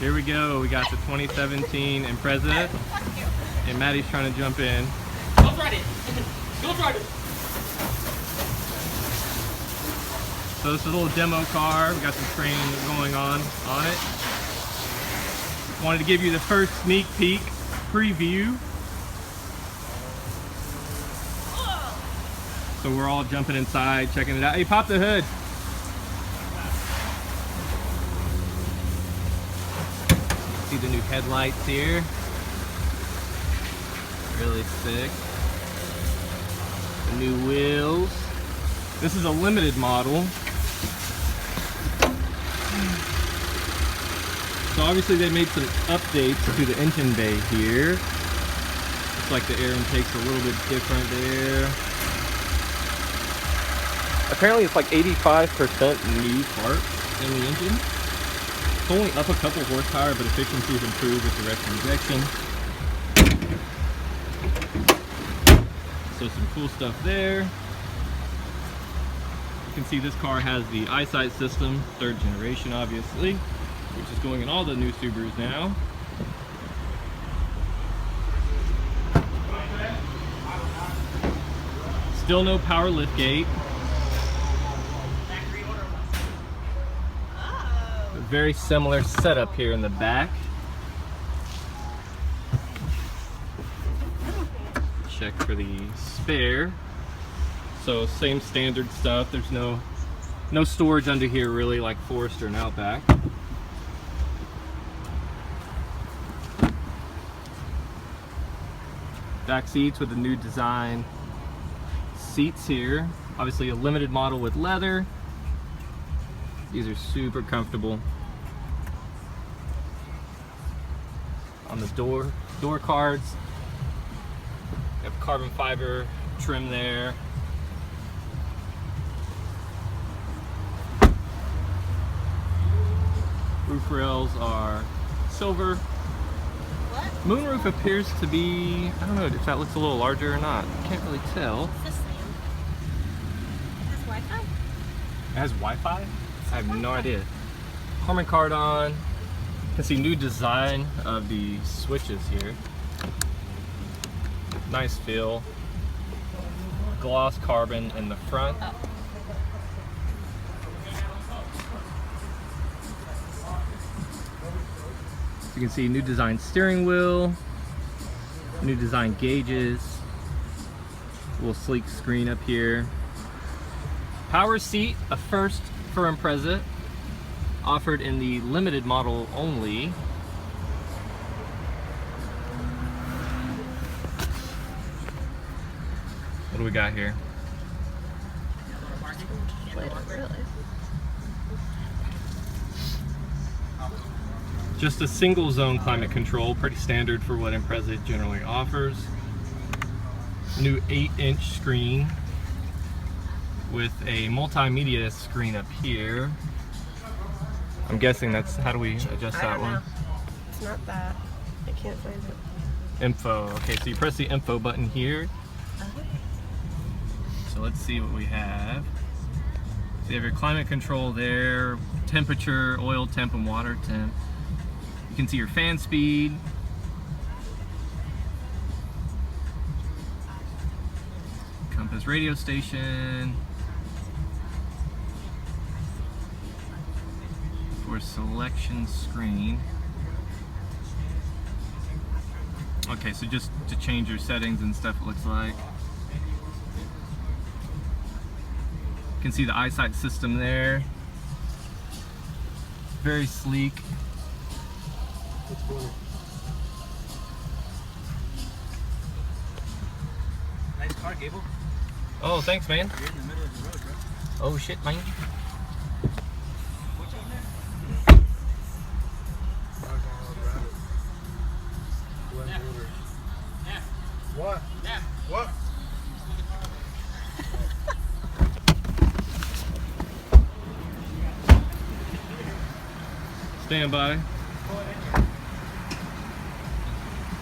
Here we go. We got the 2017 Impreza, and Maddie's trying to jump in. Go ride it. Go ride it. So this is a little demo car. We got some training going on it. Wanted to give you the first sneak peek preview. So we're all jumping inside, checking it out. Hey, pop the hood. See the new headlights here. Really sick. The new wheels. This is a limited model. So obviously they made some updates to the engine bay here. Looks like the air intake's a little bit different there. Apparently it's like 85% new parts in the engine. It's only up a couple horsepower, but efficiency is improved with the rest injection. So some cool stuff there. You can see this car has the eyesight system, 3rd generation obviously, which is going in all the new Subarus now. Still no power liftgate. Very similar setup here in the back. Check for the spare. So same standard stuff. There's no storage under here really, like Forester and Outback. Back seats with the new design seats here. Obviously a limited model with leather. These are super comfortable. On the door cards, you have carbon fiber trim there. Roof rails are silver. What? Moonroof appears to be, I don't know if that looks a little larger or not. Can't really tell. It's the same. It has Wi-Fi? It has Wi-Fi? I have no idea. Harman Kardon. You can see new design of the switches here. Nice feel. Gloss carbon in the front. Oh. You can see new design steering wheel, new design gauges, little sleek screen up here. Power seat, a first for Impreza, offered in the limited model only. What do we got here? Wait, really? Just a single zone climate control, pretty standard for what Impreza generally offers. New 8-inch screen with a multimedia screen up here. I'm guessing that's, how do we adjust that one? It's not that. I can't find it. Info. Okay, so you press the info button here. So let's see what we have. So you have your climate control there, temperature, oil temp, and water temp. You can see your fan speed. Compass radio station. For selection screen. Okay, so just to change your settings and stuff, it looks like. You can see the eyesight system there. Very sleek. Nice car, Gable. Oh, thanks, man. You're in the middle of the road, bro. Oh shit, man. What's on there? Yeah. What? Yeah. What? Stand by.